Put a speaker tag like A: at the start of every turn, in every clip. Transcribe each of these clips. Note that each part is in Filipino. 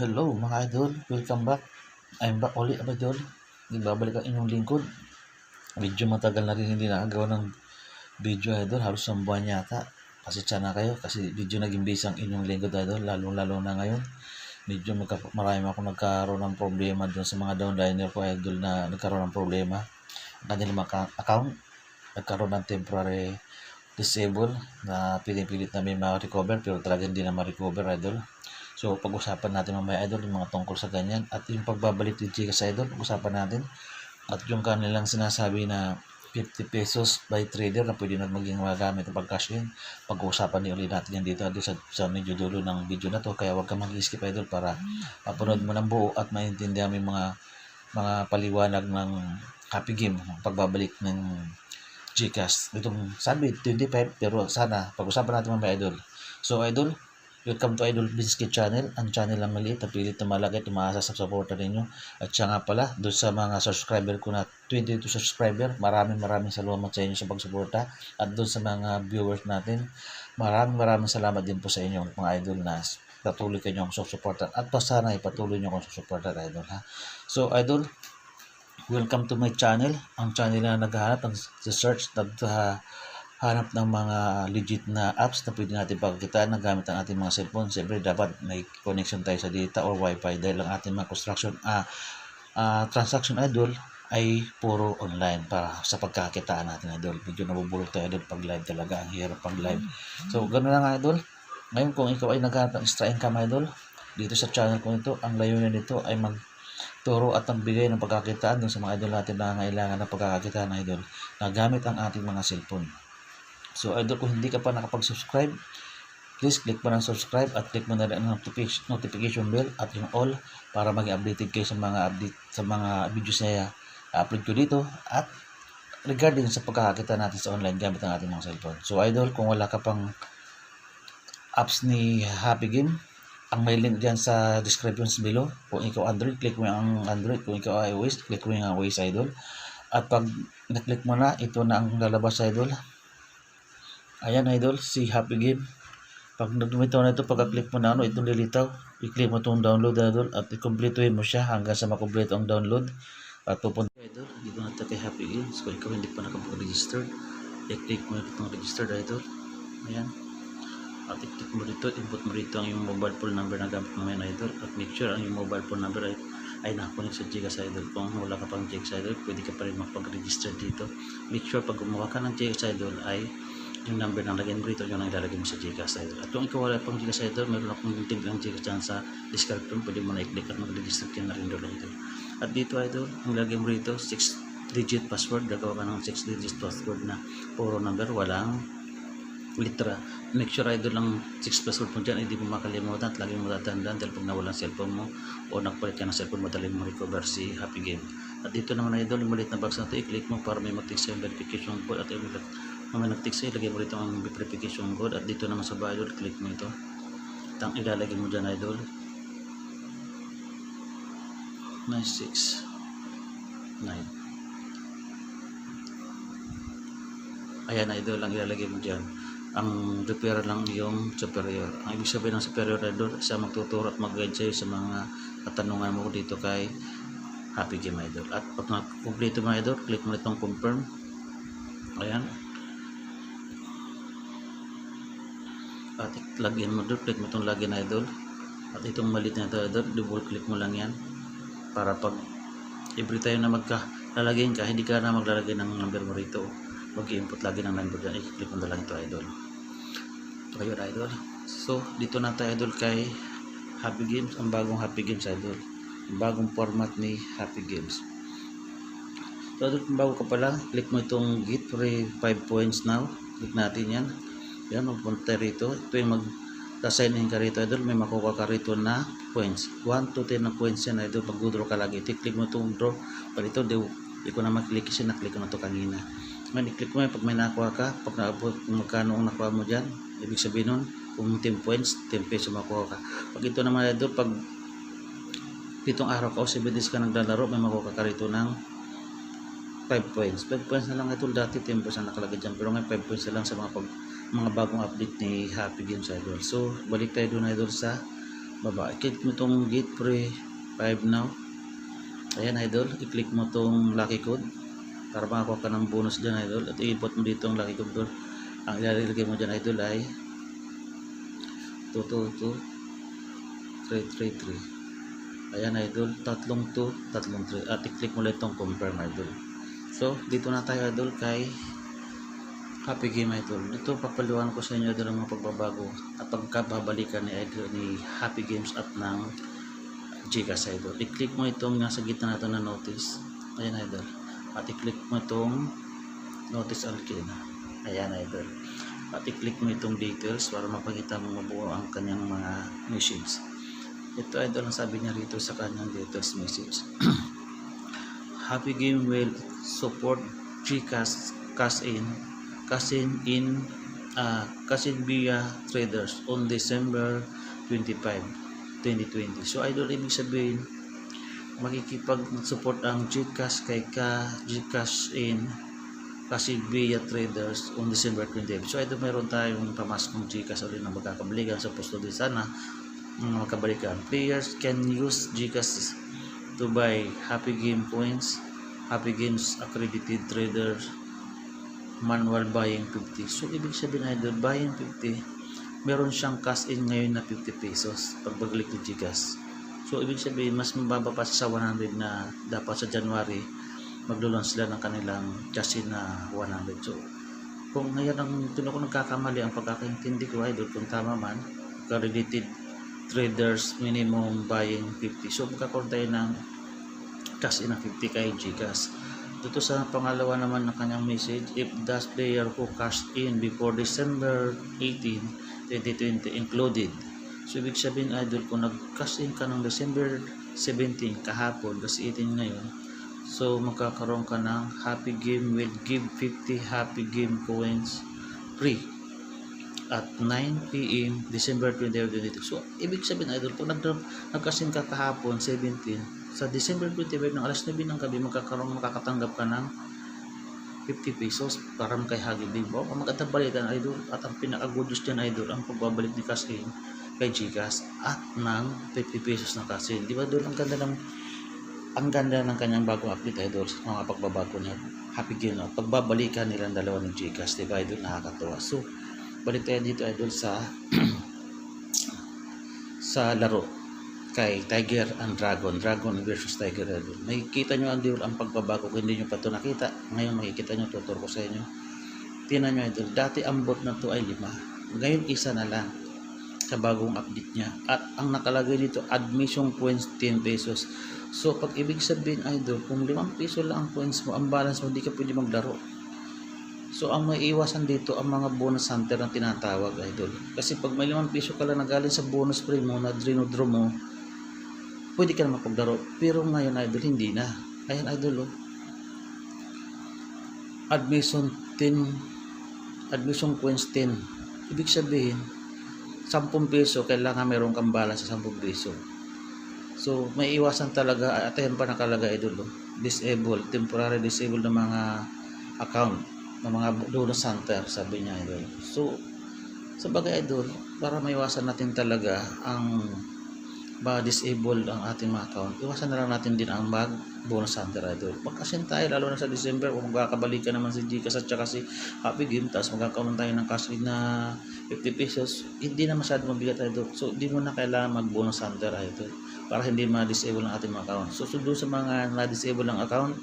A: Hello mga idol, welcome back. I'm back ulit mga idol. Nagbabalik ang inyong lingkod. Medyo matagal na rin hindi nakagawa ng video idol, halos isang buwan yata. Pasensya na kayo kasi video naging busy ang inyong lingkod idol, lalong-lalo na ngayon. Medyo marami ako nagkaroon ng problema doon sa mga downliner ko idol na nagkaroon ng problema. Ang kanilang account nagkaroon ng temporary disable na pinipilit namin ma-recover pero talaga hindi na ma-recover idol. So pag-usapan natin mamaya idol yung mga tungkol sa ganyan at yung pagbabalik ni Chika idol, pag-usapan natin at yung kanilang sinasabi na 50 pesos by trader na pwede na maging magamit pag cash in. Pag-uusapan din ulit natin yan dito sa medyo dulo ng video na to, kaya huwag ka mag-skip idol para mapanood mo ng buo at maintindihan mo yung mga paliwanag ng happy game, pagbabalik ng Gcash. Itong sabi 25 pero sana pag-usapan natin mamaya idol. So idol, welcome to Idol Biscuit Channel. Ang channel lang maliit na pilit na malaki, tumaasa sa supporter ninyo. At siya nga pala, doon sa mga subscriber ko na 22 subscriber, maraming salamat sa inyo sa pagsuporta. At doon sa mga viewers natin, maraming salamat din po sa inyo mga idol na patuloy kayo akong susuportan. At sana ipatuloy nyo akong susuportan idol ha. So idol, welcome to my channel. Ang channel na naghahanap ng search hanap ng mga legit na apps na pwede natin pagkitaan na gamit ang ating mga cellphone. Siyempre dapat may connection tayo sa data or wifi dahil ang ating mga transaction idol ay puro online para sa pagkakitaan natin idol. Medyo nabubulog tayo idol pag live talaga. Ang hirap pag live. So ganoon lang idol. Ngayon kung ikaw ay naghahanap ng extra income idol, dito sa channel ko ito, ang layunin nito ay magturo at magbigay ng pagkakitaan dun sa mga idol natin na kailangan ng pagkakakitaan idol na gamit ang ating mga cellphone. So idol, kung hindi ka pa nakapag-subscribe, please click mo ng subscribe at click mo na rin ang notification bell at yung all para maging updated kayo sa mga videos na upload ko dito at regarding sa pagkakakita natin sa online gamit ang ating mga cellphone. So idol, kung wala ka pang apps ni Happy Game, ang may link dyan sa description below. Kung ikaw Android, click mo yung Android. Kung ikaw iOS, click mo yung iOS idol. At pag na-click mo na, ito na ang lalabas idol. Ayan idol, si Happy Game. Pag nagdumitaw na ito, pagka-click mo na itong lilitaw, i-click mo itong download idol at i-complete mo siya hanggang sa makompleto ang download. At pupunta idol, dito na ito kay Happy Game. So ikaw hindi pa nakapag-register, i-click mo itong registered idol. Ayan. At i-click mo dito, input mo dito ang yung mobile phone number na gamit mo ngayon idol. At make sure ang yung mobile phone number ay nakakunik sa Gcash idol. Kung wala ka pang Gcash idol, pwede ka pa rin makapag-register dito. Make sure pag gumawa ka ng Gcash idol ay yung number ng lagyan mo rito, yung ilalagay mo sa Gcash idol. At kung ikaw wala pang Gcash idol, meron akong link ng Gcash dyan sa description, pwede mo na i-click at mag-register ka na rin doon idol. At dito idol, ang lagyan mo rito 6-digit password, gagawa ka ng 6-digit password na puro number, walang litra. Make sure idol lang 6 password mo dyan, hindi mo makalimutan at lagi mo tatandaan dahil pag nawala cellphone mo o nagpalit ka ng cellphone, madaling mo recover si Happy Game. At dito naman idol, yung maliit na box na ito, i-click mo para may mag-text sa verification code at may nag-text sa'yo, ilagay mo dito ang verification code at dito naman sa ba idol, click mo ito. At ilalagay mo dyan idol 969. Ayan idol, ang ilalagay mo dyan. Ang repair lang yung superior. Ang ibig sabihin ng superior idol, siya magtuturo at mag-guide sa'yo sa mga katanungan mo dito kay Happy Game idol. At pag na-complete mo idol, click mo itong confirm. Ayan. At login mo doon, click mo itong login idol. At itong malit na ito idol, double click mo lang yan para pag every time na magka-lalagin ka, hindi ka na maglalagay ng number mo rito. Mag-i-input lagi ng number dyan, i-click mo na lang ito idol. Ito kayo idol. So dito na tayo idol kay Happy Games, ang bagong Happy Games idol, ang bagong format ni Happy Games. So idol, kung bago ka pa lang, click mo itong get free 5 points now, click natin yan. Yan, magpunta rito. Ito yung mag-assign in ka rito idol, may makuha ka rito na points 1 to 10 na points yan idol. Pag draw ka lagi, i-click mo itong draw pa rito. Di ko na mag-click kasi na-click ko na ito kanina. Ngayon, i-click mo yan pag may nakuha ka, pag naabot kung magkano ang nakuha mo dyan, ibig sabihin nun, kung 10 points, 10 pesos makuha ka. Pag ito naman idol, pag pitong araw ka o 7 days ka naglalaro, may makuha ka rito ng 5 points. 5 points na lang idol, dati 10 points na nakalagay dyan, pero ngayon 5 points na lang sa mga bagong update ni Happy Games idol. So balik tayo doon idol sa baba. I-click mo tong get free 5 now. Ayan idol, i-click mo tong lucky code para makakuha ka ng bonus dyan idol. At i-input mo dito ang lucky code idol. Ang ilalagay mo dyan idol ay 222333. Ayan idol, 3233 at i-click mo ulit itong confirm idol. So dito na tayo idol kay Happy Game idol. Dito papaliwanag ko sa inyo idol ang mga pagbabago at pagkababalikan ni idol ni Happy Games at ng Gcash idol. I-click mo itong nasa gitna natin na notice. Ayan idol. At i-click mo itong notice alkin. Ayan idol. At i-click mo itong details para mapakita mo mabuo ang kanyang mga message. Ito idol ang sabi niya rito sa kanyang details message. Happy Game will support Gcash cash in via traders on December 25, 2020. So idol, ibig sabihin makikipag-support ang Gcash kay Gcash in kasi via traders on December 25. So idol, meron tayong pamaskong Gcash ulit na magkakabalikan. Suppose to din sana magkabalikan. Players can use Gcash to buy Happy Game points, Happy Games accredited traders manual buying 50. So ibig sabihin idol, buying 50, meron siyang cash in ngayon na 50 pesos pagbalik ng Gcash. So ibig sabihin mas mababa pa sa 100 na dapat sa January maglo-launch sila ng kanilang cash in na 100. So kung ngayon ang ako nagkakamali ang pagkakaintindi ko idol, kung tama man, accredited traders minimum buying 50. So magkakaroon tayo ng cash in na 50 kay Gcash. Dito sa pangalawa naman ng kanyang message, if the player who cashed in before December 18, 2020 included. So ibig sabihin idol, kung nag-cash in ka ng December 17 kahapon, kasi 18 ngayon, so magkakaroon ka ng Happy Game will give 50 Happy Game coins free at 9 PM December 2022. So ibig sabihin idol, kung nag-cash in ka kahapon 17, sa December 25 ng alas 9 ng gabi makakatanggap ka ng 50 pesos para kay Happy Game. O magandang balikan idol, at ang pinaka-good news dyan idol, ang pagbabalik ni cash in kay Gcash at ng 50 pesos na cash in. Di ba idol, ang ganda ng kanyang bagong update idol, mga pagbabago niya Happy Game at pagbabalikan nilang dalawa ng Gcash. Di ba idol, nakakatuwa. So balik tayo dito idol sa sa laro kay Tiger and Dragon versus Tiger idol. Makikita nyo idol ang pagbabago kung hindi nyo pa ito nakita. Ngayon makikita nyo, tutur ko sa inyo. Tingnan nyo idol, dati ang bot na to ay 5, ngayon isa na lang sa bagong update niya. At ang nakalagay dito, admission points 10 pesos. So pag ibig sabihin idol, kung 5 piso lang ang points mo, ang balance mo, hindi ka pwede maglaro. So ang may iwasan dito ang mga bonus hunter na tinatawag idol. Kasi pag may 5 piso ka lang na galing sa bonus free mo na drinodro mo, pwede ka na mapaglaro. Pero ngayon idol, hindi na. Ayan idol, admission points 10. Ibig sabihin 10 peso kailangan meron kang balance sa 10 peso. So may iwasan talaga. At ayan pa nakalagay idol, disable, temporary disable ng mga account ng mga bonus hunter, sabi niya idol. So sa bagay idol, para maiwasan natin talaga ang disable ang ating mga account, iwasan na lang natin din ang mag bonus hunter idol. Magkasin tayo lalo na sa December, kung magkakabalikan naman si Gcash at saka si Happy Game, tapos magkakaroon tayo ng cash in na 50 pesos, hindi na masyado mabigat idol. So hindi mo na kailangan mag bonus hunter idol para hindi ma-disable ang ating mga account. So sundo sa mga na-disable ang account,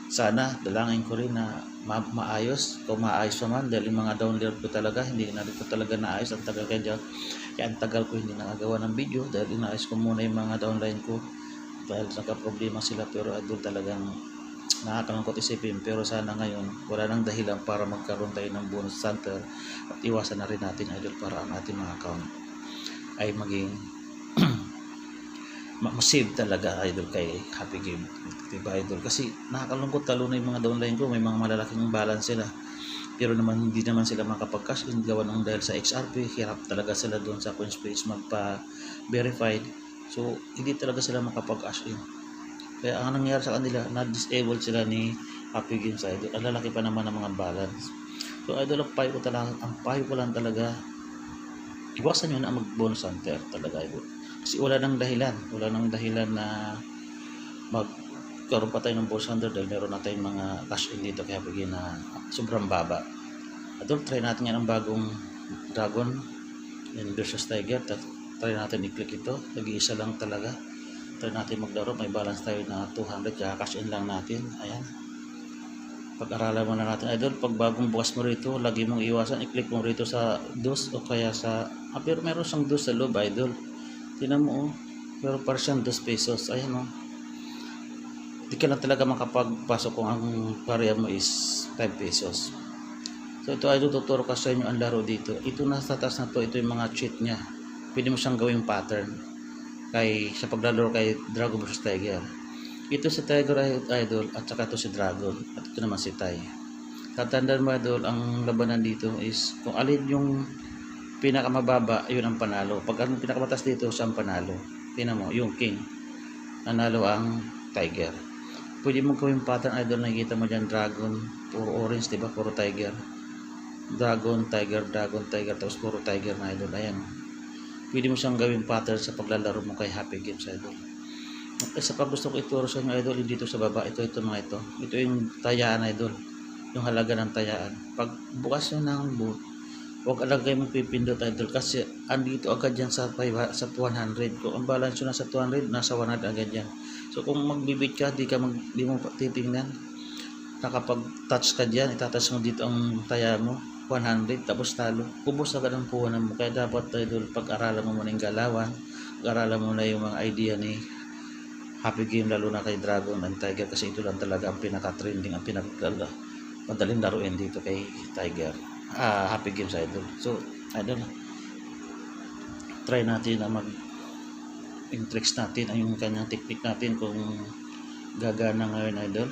A: sana dalangin ko rin na maayos. Kung maayos naman, dahil yung mga download ko talaga hindi na ko talaga naayos. Ang tagal kaya ang tagal ko hindi nakagawa ng video dahil inaayos ko muna yung mga downline ko dahil nagka-problema sila. Pero idol, talagang nakakalungkot isipin, pero sana ngayon wala nang dahilan para magkaroon tayo ng bonus hunter at iwasan na rin natin idol para ang ating mga account ay maging masave talaga idol kay Happy Game, diba idol? Kasi nakakalungkot, talo na yung mga downline ko, may mga malalaking balance sila pero naman hindi naman sila makapag-cash in gawa ng dahil sa XRP, hirap talaga sila doon sa CoinSpace magpa-verified. So hindi talaga sila makapag-cash in, kaya ang nangyayari sa kanila, na-disable sila ni Happy Games idol. Ang lalaki pa naman ng mga balance. So idol, ang payo ko lang talaga, iwasan nyo na mag bonus hunter talaga idol. Kasi wala nang dahilan na magkaroon pa tayo ng Boss Hunter dahil meron na tayong mga cash in dito kaya bigyan na sobrang baba. Adol, try natin yan ang bagong Dragon and versus Tiger. Try natin i-click ito. Nag-iisa lang talaga. Try natin maglaro. May balance tayo na 200 kaya cash in lang natin. Ayan. Pag-aralan mo na natin. Idol, pag bagong bukas mo rito, lagi mong iwasan. I-click mo rito sa DOS o kaya sa... pero meron siyang DOS sa loob, Idol. Tinan mo, oh. Pero para siyang 2 pesos. Ayan, oh. Hindi ka na talaga makapagpasok kung ang pareha mo is 5 pesos. So ito ay tuturo ko sa inyo ang laro dito. Ito na sa taas na to, ito yung mga cheat niya. Pwede mo siyang gawing pattern sa paglalaro kay Dragon vs Tiger. Ito si Tiger, Idol, at saka ito si Dragon, at ito naman si Tai. Tatandaan mo, Idol, ang labanan dito is kung alin yung pinakamababa, yun ang panalo. Pag anong pinakamataas dito, siya ang panalo. Tingnan mo, yung King, nanalo ang Tiger. Pwede mong gawing pattern, Idol, nakikita mo dyan, Dragon, puro orange, diba? Puro Tiger. Dragon, Tiger, tapos puro Tiger na, Idol. Ayan. Pwede mo siyang gawing pattern sa paglalaro mo kay Happy Games, Idol. Isa pa gusto ko ituro sa inyo, Idol, dito sa baba. Ito mga ito. Ito yung tayaan, Idol. Yung halaga ng tayaan. Pag bukas nyo ng boot, huwag alagay mong pipindot, Idol, kasi andito agad yan sa 100. Kung ang balance nyo nasa 200, nasa 100 agad yan. So kung magbibit ka, di mo titingnan. Nakapag-touch ka dyan, itatouch mo dito ang taya mo, 100, tapos talo. Kubos agad ang puhunan mo. Kaya dapat, Idol, pag-aralan mo muna yung galawan, pag-aralan mo na yung mga idea ni Happy Game, lalo na kay Dragon and Tiger, kasi ito lang talaga ang pinaka-trending, ang madaling laruin dito kay Tiger. Happy Games, Idol. So, Idol, try natin na yung tricks natin, ay yung kanyang technique natin kung gagana ngayon, Idol.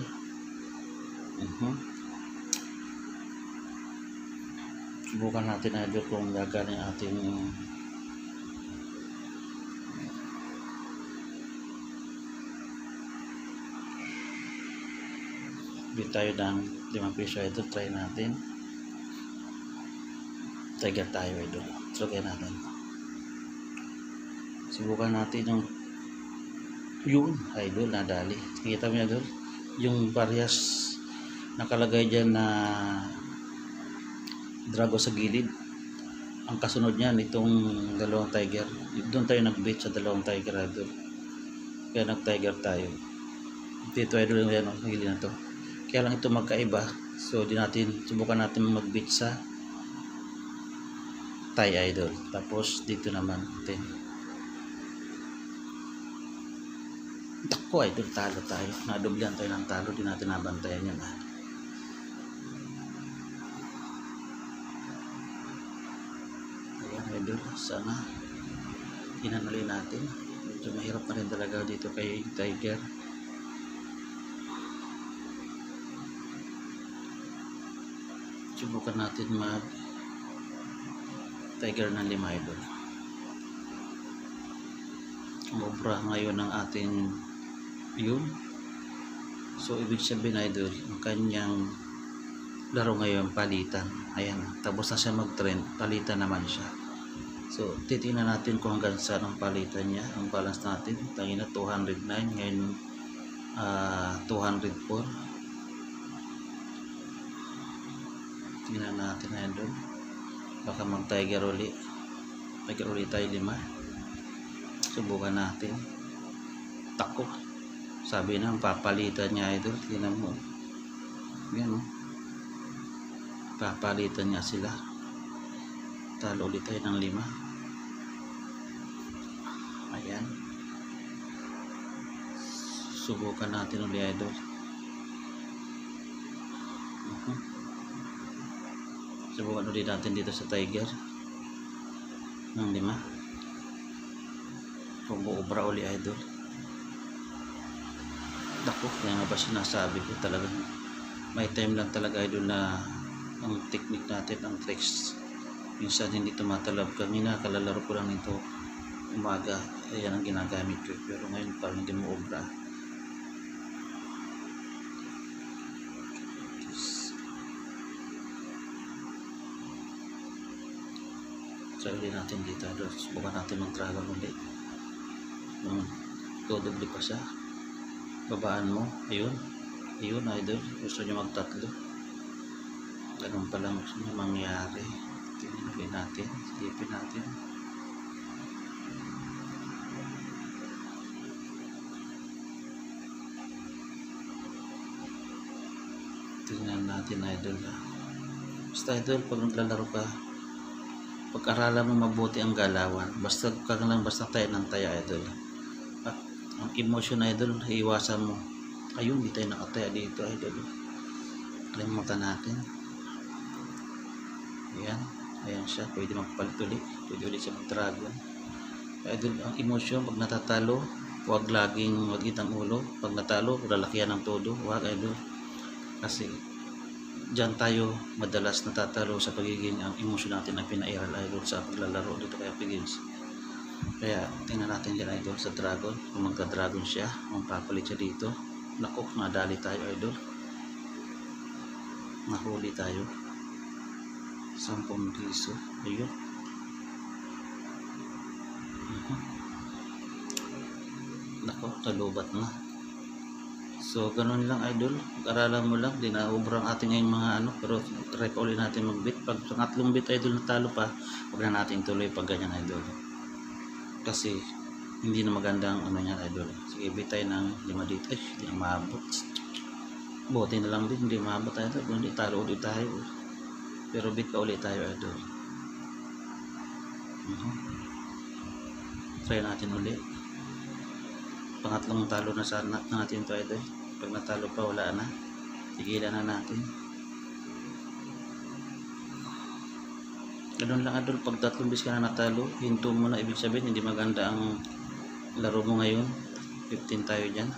A: Subukan natin, Idol, kung gagana yung ating bit tayo ng 5 piso, Idol. Try natin. Tiger tayo, Idol. Try natin. Subukan natin yung Idol, nadali. Kita mo, Idol, yung parehas nakalagay dyan na Drago sa gilid. Ang kasunod niyan, itong dalawang Tiger. Doon tayo nag-bait sa dalawang Tiger, Idol. Kaya nag-Tiger tayo. Dito, Idol, yung yan, gilid na to. Kaya lang ito magkaiba. So subukan natin mag-bait sa Tai, Idol. Tapos dito naman natin. Tako, Idol, talo tayo. Nadoblihan tayo ng talo. Di natin nabantayan yan. Ayan, Idol. Sana hinanali natin. Medyo mahirap na rin talaga dito kay Tiger. Subukan natin Tiger ng 5, Idol. Umubra ngayon ng ating yun. So ibig sabihin, Idol, ang kanyang laro ngayon palitan. Ayan, tapos na siya mag-trend, palitan naman siya. So titingnan natin kung hanggang saan ang palitan niya. Ang balance natin, tangina 209, ngayon 204. Tingnan natin, Idol. Baka mag-Tiger uli. Tiger uli tayo 5. Subukan natin. Tako. Sabi na, papalitan niya, Idol. Tingnan mo. Yan, papalitan niya sila. Talo ulit tayo ng 5. Ayan. Subukan natin ulit, Idol. Subukan ulit natin dito sa Tiger ng 5. Kung uubra ulit, Idol. Dako, kaya nga ba sinasabi ko talaga, may time lang talaga, Idol, na ang technique natin, ang tricks, minsan hindi tumatalab. Kanina kalalaro ko lang nito umaga, ayan ang ginagamit ko, pero ngayon parang hindi mo ubra. Try natin dito, Idol. Subukan natin mag-Dragon ulit. kung dudubli pa siya, babaan mo. Ayun, idol, gusto nyo magtatlo, ganun pa lang gusto nyo mangyari. Tingnan natin, silipin natin. Tingnan natin, idol. Basta idol, pag naglalaro ka, pag-aralan mo mabuti ang galawan. Basta tayo ng tayo, idol. At ang emotion, idol, iiwasan mo. Ayun, di tayo nakataya dito, idol. Kalimutan natin. Ayan siya, pwede magpalit ulit. Pwede ulit siya mag-dragon. Idol, ang emotion, pag natatalo, huwag laging magit ang ulo. Pag natalo, lalakihan ng todo. Huwag, idol. Kasi dyan tayo madalas natatalo sa pagiging ang emosyon natin ang pinairal, idol, sa paglalaro dito kaya Pigins. Kaya tingnan natin dyan, idol, sa dragon. Kung magka-dragon siya, kung papalit siya dito, naku, nadali tayo, idol. Nahuli tayo. 10 piso. Ayun. Naku, talubat na. So, ganun lang, idol. Pag-aralan mo lang, di na ubrang ating ngayong mga pero try pa ulit natin mag-bit. Pag pangatlong bit, idol, natalo pa, huwag na natin tuloy pag ganyan, idol. Kasi, hindi na magandang niya, idol. Sige, bit tayo ng 5 dito. Ay, hindi na maabot. Buti na lang din, hindi maabot tayo. Hindi, talo ulit tayo. Pero bit pa ulit tayo, idol. Try natin ulit. Pangatlong talo na sana natin to, idol. Pag natalo pa, wala na, tigilan na natin. Ganun lang, idol. Pag 3 bis ka na natalo, hinto mo na. Ibig sabihin hindi maganda ang laro mo ngayon. 15 tayo dyan.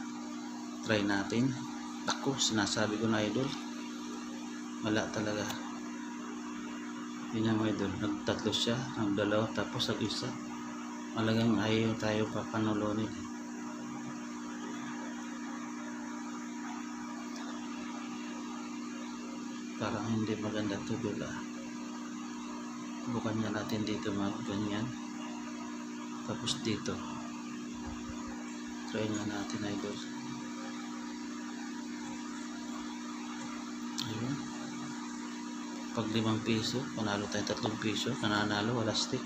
A: Try natin. Ako, sinasabi ko na, idol, wala talaga. Yun yung, idol, nagtatlo siya, nagdalawa, tapos nag-isa. Malagang ayaw tayo papanulonin. Parang hindi maganda to, idol. Bukan nga natin dito ganyan. Tapos dito. Try nga natin, idol. Ayun. Pag 5 piso, panalo tayo 3 piso. Nananalo, wala stick.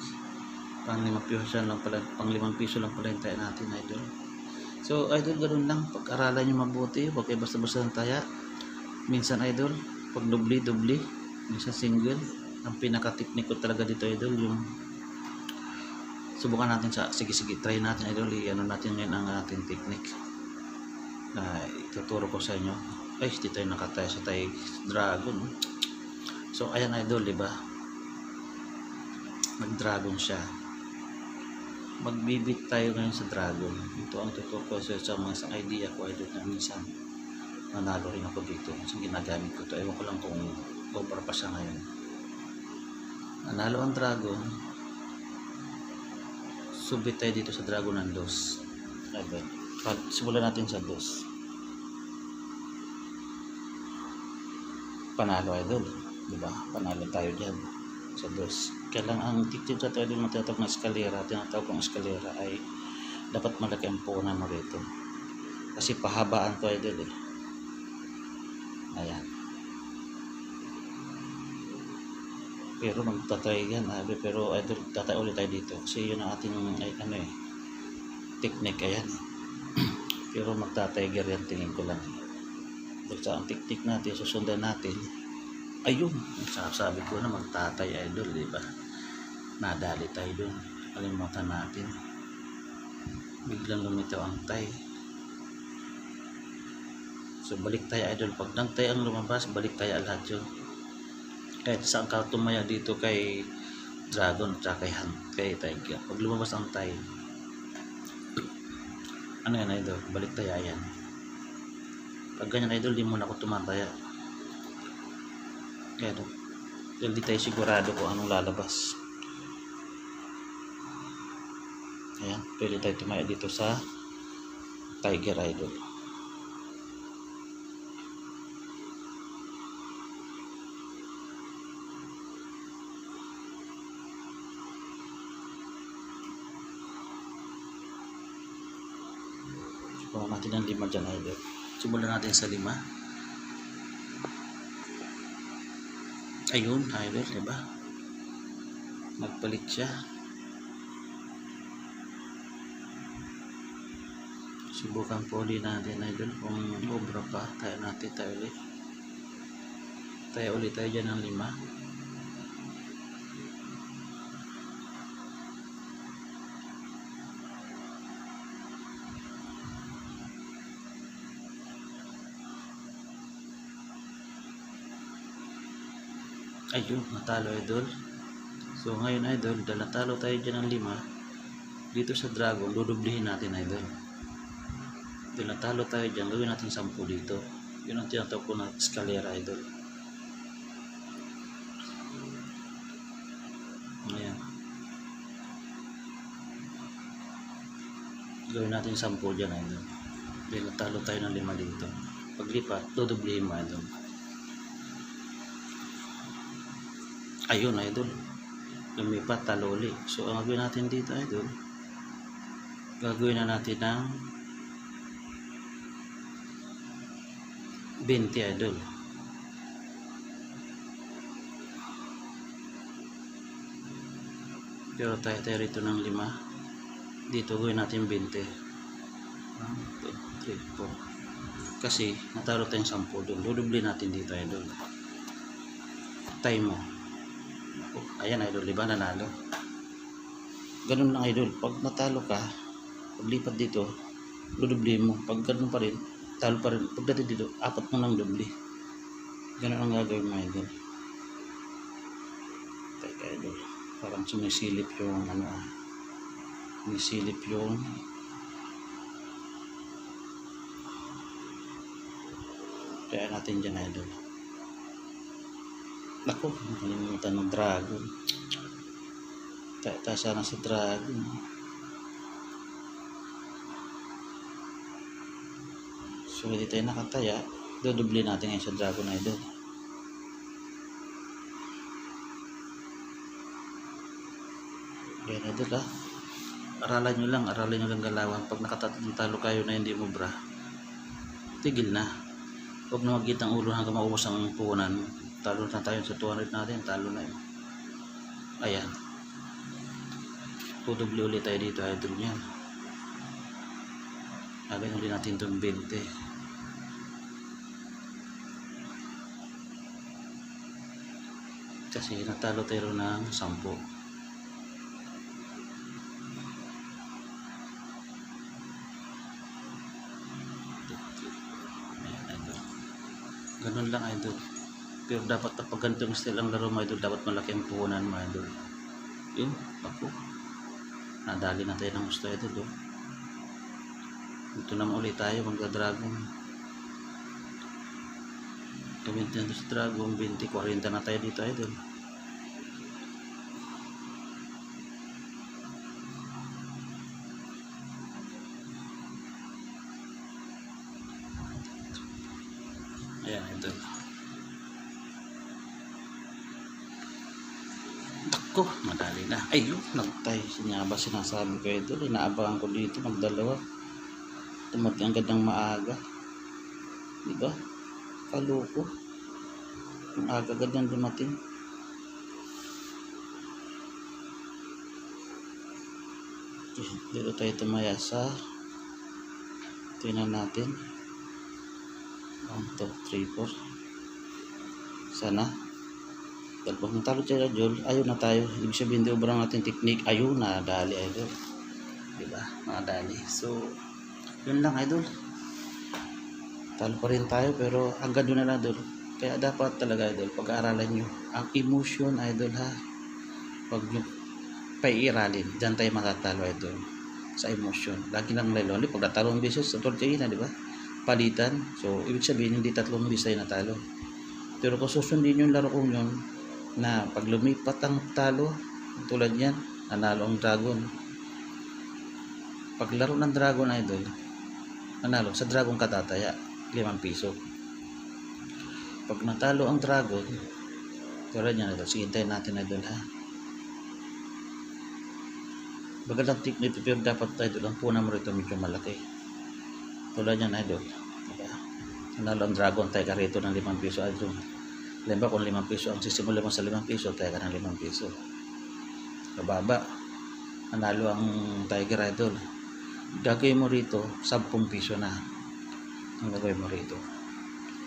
A: Pang 5 piso lang pala, pang 5 piso lang pala yung tayo natin, idol. So, idol, ganun lang. Pag-aralan nyo mabuti. Huwag kayo basta-basta ng taya. Minsan, idol, pag dubli, minsan single. Ang pinaka-technique ko talaga dito, idol, yung subukan natin sige, try natin, idol, natin ngayon ang ating technique na ituturo ko sa inyo. Ay, dito tayo nakataya sa tayo dragon. So, ayan, idol, diba? Mag-dragon siya. Magbibit tayo ngayon sa dragon. Ito ang tuturo ko sa mga idea ko, idol, na minsan nanalo rin ako dito. Kasi ginagamit ko ito. Ewan ko lang kung over pa siya ngayon. Nanalo ang dragon. Subit tayo dito sa dragon ng 2. Ayun. Simulan natin sa 2. Panalo, idol. Diba? Panalo tayo dyan sa 2. Kaya lang ang tiktip sa tayo din matatawag na eskalera. Tinatawag kong eskalera ay dapat malaki ang punan mo rito. Kasi pahabaan to, idol, eh. Ayan. Pero magtatry yan, pero idol, tatay ulit tayo dito kasi yun ang ating technique. Ayan. Pero magtatiger yan, tingin ko lang. Basta ang technique natin, susundan natin. Ayun, sabi ko na magtatay, idol, diba? Nadali tayo dun. Kalimutan natin. Biglang lumitaw ang tay. So balik tayo, idol. Pag nagtay ang lumabas, balik tayo lahat yun. Kahit saan ka tumaya dito kay dragon at kay tiger. Pag lumabas ang tay, ano yan, idol? Balik tayo, yan. Pag ganyan, idol, di muna ako tumataya. Kaya di tayo sigurado kung anong lalabas. Ayan, pwede tayo tumaya dito sa tiger, idol. Kuha natin ng 5 dyan idol. Simulan natin sa 5. Ayun idol, diba? Nagpalit siya. Subukan po ulit natin idol kung obra pa. Tayo ulit. Tayo ulit tayo dyan ng 5. Ayun, natalo idol. So ngayon idol, dahil natalo tayo dyan ng 5, dito sa dragon, dudublihin natin idol. Dahil natalo tayo dyan, gawin natin 10 dito. Yun ang tinatawag ko na escalera idol. Ayan. Gawin natin 10 dyan idol. Dahil natalo tayo ng 5 dito. Paglipat, dudublihin mo idol. Ayun idol, lumipat, talo ulit. So ang gagawin natin dito idol, gagawin na natin ng 20 idol. Pero tayo rito ng 5. Dito gawin natin 20. 1, 2, 3, 4. Kasi natalo tayong 10 doon. Dudubli natin dito idol. Time mo. Ayan idol, diba nanalo? Ganun lang idol, pag natalo ka, paglipat dito, dudubli mo. Pag ganun pa rin, talo pa rin. Pagdating dito, 4 mo lang dubli. Ganun ang gagawin mo idol. Teka idol, parang sumisilip yung sumisilip yung kaya natin dyan idol. Ako, nalimutan ng dragon. Tayo sana sa dragon. So hindi tayo nakataya, dudubli natin ngayon sa dragon idol. Yan idol ha. Aralan nyo lang galawan. Pag nakatatalo kayo na hindi mo bra, tigil na. Huwag na magkitang ulo hanggang maubos ang puhunan mo. Talo na tayo sa 200 natin, talo na yun. Ayan. Tudubli ulit tayo dito idol yan. Lagyan ulit natin itong 20. Kasi natalo tayo ng 10. Ayan idol. Ganun lang idol. Pero dapat pag ganitong style ang laro mo idol, dapat malaki ang puhunan mo idol. Yun, ako. Nadali na tayo ng gusto idol. Ito naman ulit tayo, magda-dragon. Gamitin natin sa dragon, 20, 40 na tayo dito idol. Ayan idol. Ko, madali na. Ayun, nagtay. Sinasabi ko ito. Inaabangan ko dito, magdalawa. Tumati ang gandang maaga. Diba? Kaloko. Ang aga-agad nang dumating. Dito tayo tumaya sa tingnan natin. 1, 2, 3, 4. Sana. Dahil pag natalo tayo idol, ayun na tayo. Ibig sabihin, obrang natin technique. Ayun na, dali idol. Diba? Nakadali. So, yun lang idol. Talo pa rin tayo, pero hanggang doon na lang idol. Kaya dapat talaga idol, pag-aaralan nyo ang emotion idol ha. Pag nyo paiiralin, dyan tayo matatalo idol. Sa emotion. Lagi lang lalo. Pag natalo ang beses, sa 12 na, diba? Palitan. So, ibig sabihin, hindi 3 beses tayo natalo. Pero kung susundin yung laro kong yun, na pag lumipat ang talo, tulad yan, nanalo ang dragon. Pag laro ng dragon idol, nanalo, sa dragon katataya, 5 piso. Pag natalo ang dragon, tulad yan idol, sige tayo natin idol ha. Magandang technique, pero dapat idol, ang puna mo rito medyo malaki. Tulad yan idol. Diba? Nanalo ang Dragon, tayo ka rito ng 5 piso idol. Limba kung 5 piso, ang sisimula mo sa 5 piso, tayo ka ng 5 piso. Kababa, nanalo ang Tiger idol. Gagawin mo rito, 10 piso na. Ang gagawin mo rito.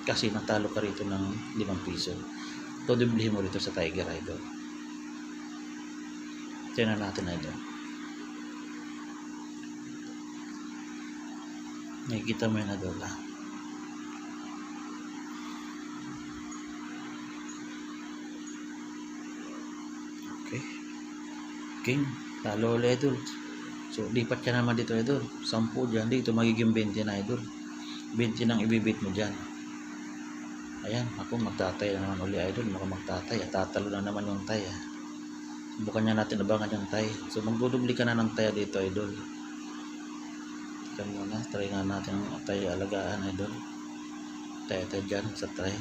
A: Kasi natalo ka rito ng 5 piso. Dodoblihin mo rito sa Tiger idol. Tingnan natin idol. Nakikita mo yun idol ha. Okay. King, talo ulit idol. So, lipat ka naman dito idol. 10 dyan, dito magiging 20 na idol. 20 nang ibibit mo dyan. Ayan, ako magtatay na naman uli idol. Baka magtatay, tatalo na naman yung tay. Bukan niya natin abangan yung tay. So, magdudubli ka na ng tay dito idol. Tignan muna, try nga natin ang tay alagaan idol. Tay dyan sa try.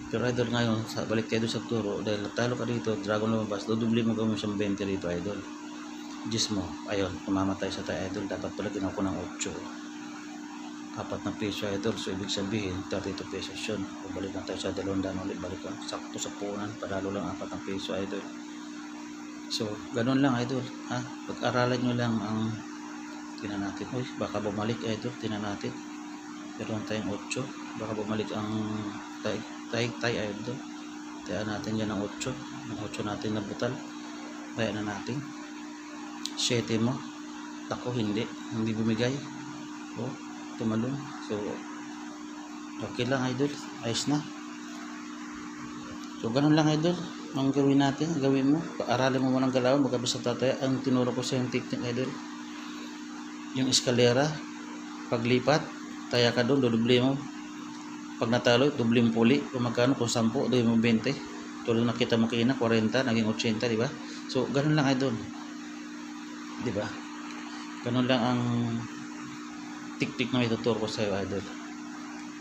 A: Pero idol ngayon, balik tayo sa turo. Dahil talo ka dito, Dragon lumabas, dudubli mo gawin siyang 20 dito idol. Diyos mo, ayun, kumamatay sa tay idol. Dapat pala ginawa ko ng 8. 4 na piso idol, so ibig sabihin 32 pesos yun. Bumalik na tayo sa 200 ulit, balik lang sakto sa punan, panalo lang 4 na piso idol. So ganun lang idol ha, pag-aralan nyo lang ang tinan natin. Uy, baka bumalik idol, tinan natin. Meron tayong 8, baka bumalik ang tay idol. Tayan natin yan ng 8, ang 8 natin na butal, tayan na natin 7 mo. Tako, hindi bumigay. Oh, tumalon. So okay lang idol, ayos na. So ganun lang idol ang gawin natin, gawin mo, paaralin mo muna ng galawan, magkabisa tatay. Ang tinuro ko sa yung technique idol, yung eskalera, paglipat, taya ka doon, dudubli mo. Pag natalo, dubli mo puli. Kung magkano, kung 10, doon mo 20. Tulad nakita mo kina, 40, naging 80, di ba? So ganun lang idol, di ba? Ganun lang ang tik-tik na ituturo ko sa iyo idol.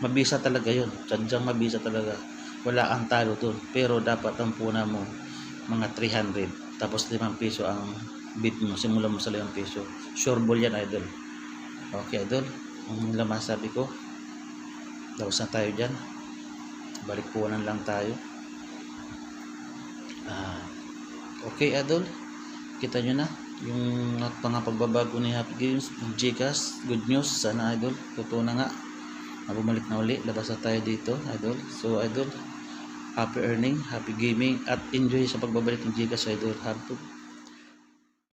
A: Mabisa talaga yun, sadyang mabisa talaga. Wala ang talo dun, pero dapat ang puna mo mga 300, tapos 5 piso ang bid mo, simula mo sa 5 piso. Sure ball yan idol. Okay idol, ang laman sabi ko, tapos na tayo dyan, balik punan lang tayo. Okay idol, kita nyo na yung mga pagbabago ni Happy Games, Gcash, good news. Sana idol, totoo na nga, bumalik na uli, labas na tayo dito idol. So idol, happy earning, happy gaming, at enjoy sa pagbabalik ng Gcash idol. Have to